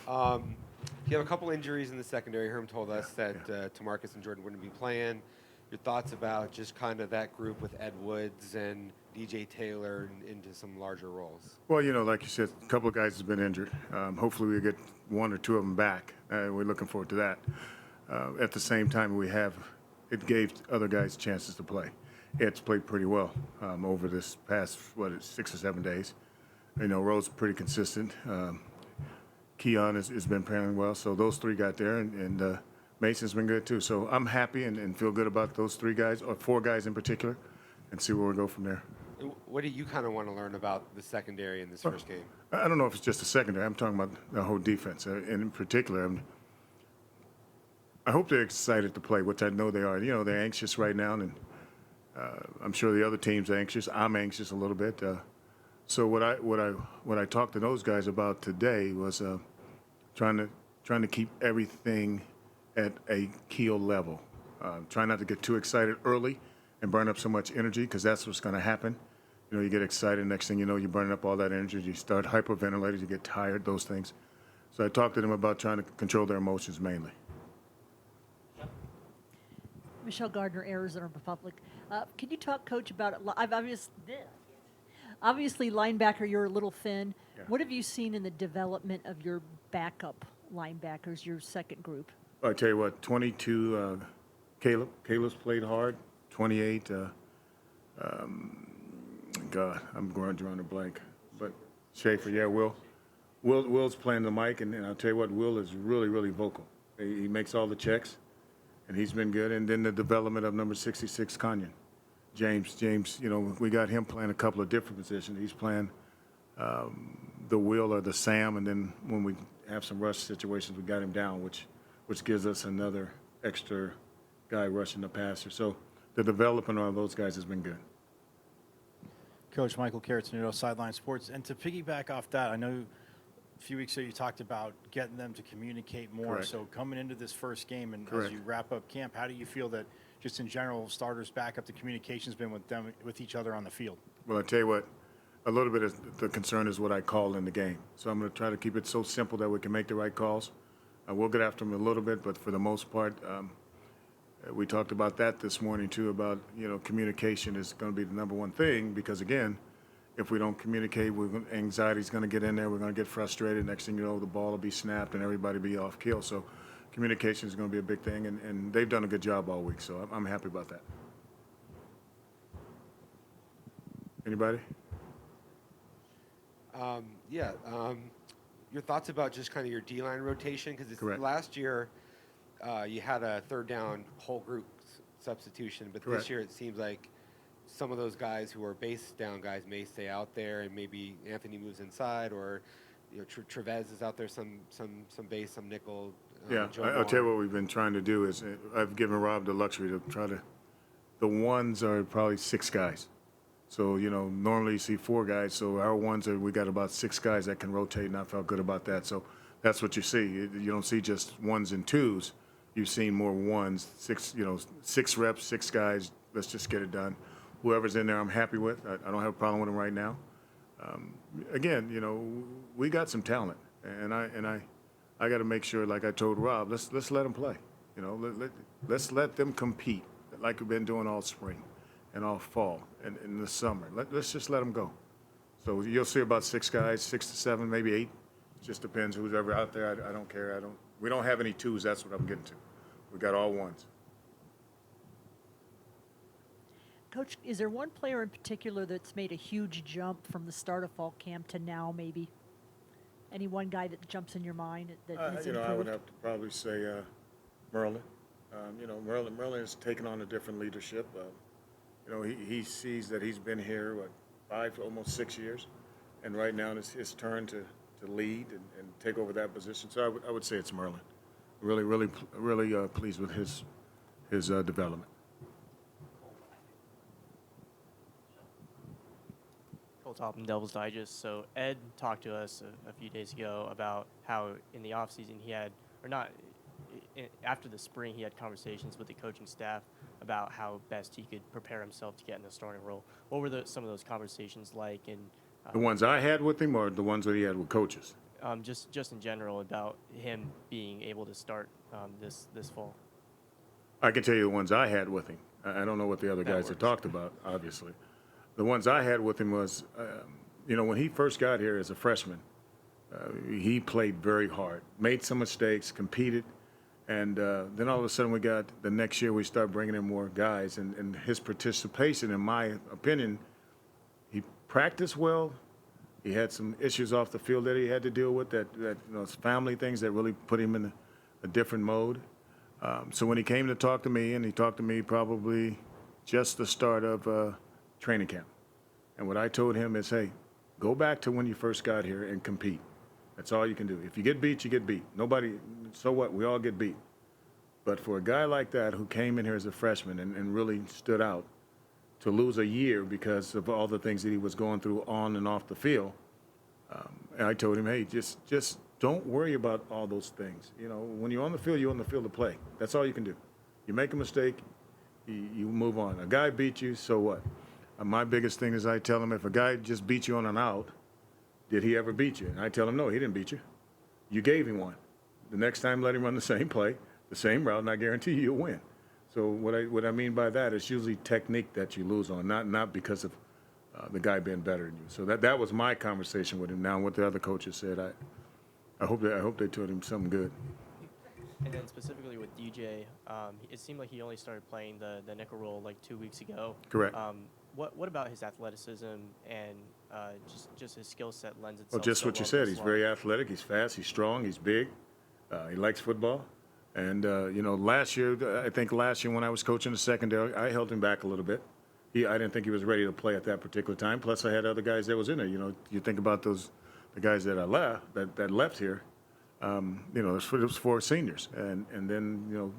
You have a couple injuries in the secondary. Herm told us that Tamarcus and Jordan wouldn't be playing. Your thoughts about just kind of that group with Ed Woods and DJ Taylor into some larger roles? Well, like you said, a couple of guys have been injured. Hopefully we get one or two of them back. We're looking forward to that. At the same time, it gave other guys chances to play. Ed's played pretty well over this past, 6 or 7 days. Rose pretty consistent. Keon has been playing well, so those three got there, and Mason's been good too. So I'm happy and feel good about those 3 guys, or 4 guys in particular, and see where we go from there. What do you kind of want to learn about the secondary in this first game? I don't know if it's just the secondary. I'm talking about the whole defense. And in particular, I hope they're excited to play, which I know they are. They're anxious right now, and I'm sure the other team's anxious. I'm anxious a little bit. So what I talked to those guys about today was trying to keep everything at a keel level. Try not to get too excited early and burn up so much energy, because that's what's going to happen. You get excited, next thing you know, you're burning up all that energy. You start hyperventilating, you get tired, those things. So I talked to them about trying to control their emotions mainly. Michelle Gardner, Arizona Republic. Can you talk, Coach, about obviously linebacker, you're a little thin. Yeah. What have you seen in the development of your backup linebackers, your second group? I tell you what, 22, Caleb's played hard. 28, God, I'm drawing a blank. But Schaefer, yeah, Will's playing the mic, and I'll tell you what, Will is really, really vocal. He makes all the checks, and he's been good. And then the development of number 66, Kanyan. James, we got him playing a couple of different positions. He's playing the Will or the Sam, and then when we have some rush situations, we got him down, which gives us another extra guy rushing the passer. So the development of those guys has been good. Coach Michael Carrot-Tenuto, Sideline Sports. And to piggyback off that, I know a few weeks ago you talked about getting them to communicate more. Correct. So coming into this first game and Correct. as you wrap up camp, how do you feel that just in general, starters back up, the communication's been with each other on the field? Well, I tell you what, a little bit of the concern is what I call in the game. So I'm going to try to keep it so simple that we can make the right calls. We'll get after them a little bit, but for the most part, we talked about that this morning too, about, communication is going to be the number one thing, because again, if we don't communicate, anxiety's going to get in there. We're going to get frustrated. Next thing you know, the ball will be snapped and everybody be off kill. So communication is going to be a big thing, and they've done a good job all week, so I'm happy about that. Anybody? Your thoughts about just kind of your D-line rotation, because last year you had a third down whole group substitution, but Correct. This year it seems like some of those guys who are base down guys may stay out there, and maybe Anthony moves inside, or Trevez is out there, some base, some nickel. I'll tell you what we've been trying to do is I've given Rob the luxury to try to. The ones are probably 6 guys. So, normally you see 4 guys. So our ones we got about 6 guys that can rotate, and I felt good about that. So that's what you see. You don't see just 1s and 2s. You've seen more 1s, 6 reps, 6 guys. Let's just get it done. Whoever's in there, I'm happy with. I don't have a problem with them right now. Again, we got some talent, and I got to make sure, like I told Rob, let's let them play. Let's let them compete like we've been doing all spring and all fall and in the summer. Let's just let them go. So you'll see about 6 guys, 6 to 7, maybe 8. It just depends who's ever out there. I don't care. We don't have any 2s. That's what I'm getting to. We got all 1s. Coach, is there one player in particular that's made a huge jump from the start of fall camp to now, maybe? Any one guy that jumps in your mind that has improved? I would have to probably say Merlin. Merlin has taken on a different leadership. He sees that he's been here, 5 to almost 6 years, and right now it's his turn to lead and take over that position. So I would say it's Merlin. Really pleased with his development. Topham, Devil's Digest. So Ed talked to us a few days ago about how in the offseason after the spring he had conversations with the coaching staff about how best he could prepare himself to get in the starting role. What were some of those conversations like? And the ones I had with him, or the ones that he had with coaches? just in general about him being able to start this fall. I can tell you the ones I had with him. I don't know what the other That guys have works. talked about, obviously. The ones I had with him was, when he first got here as a freshman, he played very hard, made some mistakes, competed, and then all of a sudden the next year we start bringing in more guys, and his participation, in my opinion, he practiced well. He had some issues off the field that he had to deal with, that family things that really put him in a different mode. So when he came to talk to me, and he talked to me probably just the start of training camp, and what I told him is, hey, go back to when you first got here and compete. That's all you can do. If you get beat, you get beat. So what? We all get beat. But for a guy like that who came in here as a freshman and really stood out, to lose a year because of all the things that he was going through on and off the field, and I told him, hey, just don't worry about all those things. When you're on the field, you're on the field to play. That's all you can do. You make a mistake, you move on. A guy beat you, so what? My biggest thing is I tell him, if a guy just beat you on an out, did he ever beat you? And I tell him, no, he didn't beat you. You gave him one. The next time, let him run the same play, the same route, and I guarantee you'll win. So what I mean by that is usually technique that you lose on, not because of the guy being better than you. So that was my conversation with him. Now, what the other coaches said, I hope they told him something good. And then specifically with DJ, it seemed like he only started playing the nickel role like 2 weeks ago. Correct. What about his athleticism and just his skill set lends itself? Well, just so what you well to said. this He's line? very athletic. He's fast. He's strong. He's big. He likes football. And, last year when I was coaching the secondary, I held him back a little bit. I didn't think he was ready to play at that particular time. Plus, I had other guys that was in there. You think about the guys that left here. It was 4 seniors. And then,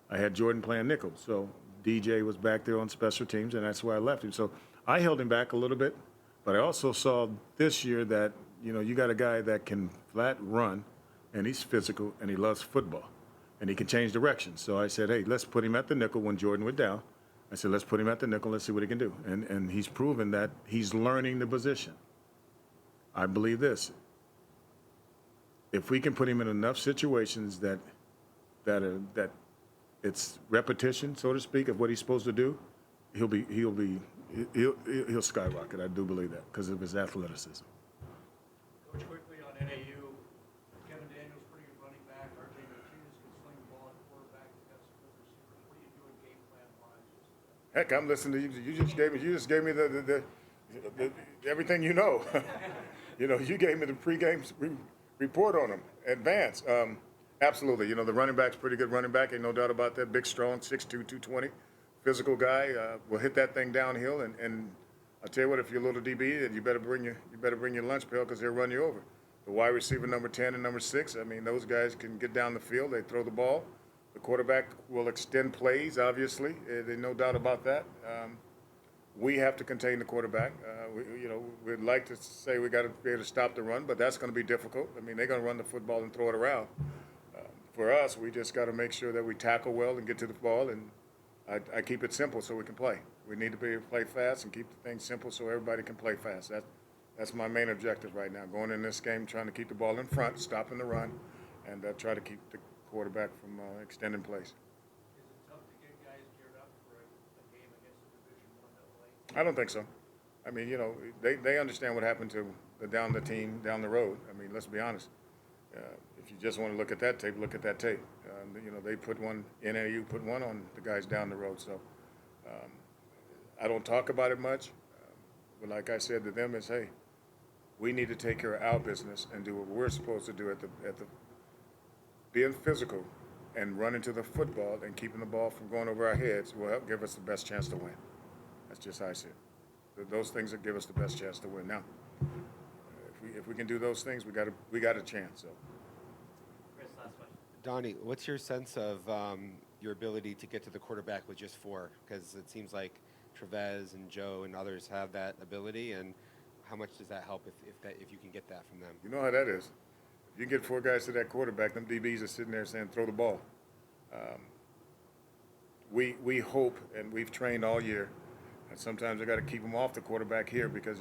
I had Jordan playing nickel. So DJ was back there on special teams, and that's why I left him. So I held him back a little bit. But I also saw this year that, you got a guy that can flat run, and he's physical, and he loves football. And he can change direction. So I said, hey, let's put him at the nickel when Jordan went down. I said, let's put him at the nickel. Let's see what he can do. And he's proven that he's learning the position. I believe this. If we can put him in enough situations that it's repetition, so to speak, of what he's supposed to do, he'll skyrocket. I do believe that because of his athleticism. Coach, quickly on NAU, Kevin Daniels, pretty good running back. RJ Martinez can sling the ball at quarterback. He's got some good receivers. What are you doing game plan wise? Heck, I'm listening to you. You just gave me the everything you know. You gave me the pregame report on him, advance. Absolutely. The running back's pretty good running back. Ain't no doubt about that. Big, strong, 6'2", 220, physical guy. Will hit that thing downhill. And I'll tell you what, if you're a little DB, then you better bring your lunch pail because they'll run you over. The wide receiver number 10 and number 6. I mean, those guys can get down the field. They throw the ball. The quarterback will extend plays. Obviously, there's no doubt about that. We have to contain the quarterback. We'd like to say we got to be able to stop the run, but that's going to be difficult. I mean, they're going to run the football and throw it around. For us, we just got to make sure that we tackle well and get to the ball, and I keep it simple so we can play. We need to be able to play fast and keep the thing simple so everybody can play fast. That's my main objective right now, going in this game, trying to keep the ball in front, stopping the run, and try to keep the quarterback from extending plays. Is it tough to get guys geared up for a game against a Division I AA? I don't think so. I mean, they understand what happened to the team down the road. I mean, let's be honest. If you just want to look at that tape, look at that tape. They put one, NAU put one on the guys down the road. So I don't talk about it much. But like I said to them is, hey, we need to take care of our business and do what we're supposed to do at the being physical and running to the football and keeping the ball from going over our heads will help give us the best chance to win. That's just how I see it. Those things that give us the best chance to win. Now, if we can do those things, we got a chance. So. Chris, last question. Donnie, what's your sense of your ability to get to the quarterback with just 4? Because it seems like Trevez and Joe and others have that ability, and how much does that help if you can get that from them? You know how that is. If you get 4 guys to that quarterback, them DBs are sitting there saying, throw the ball. We hope, and we've trained all year, and sometimes I got to keep them off the quarterback here because,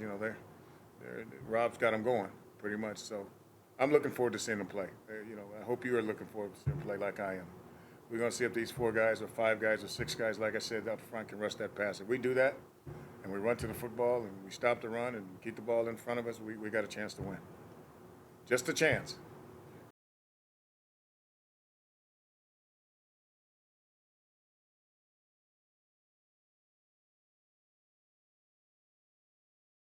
Rob's got them going pretty much. So I'm looking forward to seeing them play. I hope you are looking forward to seeing them play like I am. We're going to see if these 4 guys or 5 guys or 6 guys, like I said, up front can rush that pass. If we do that and we run to the football and we stop the run and keep the ball in front of us, we got a chance to win. Just a chance.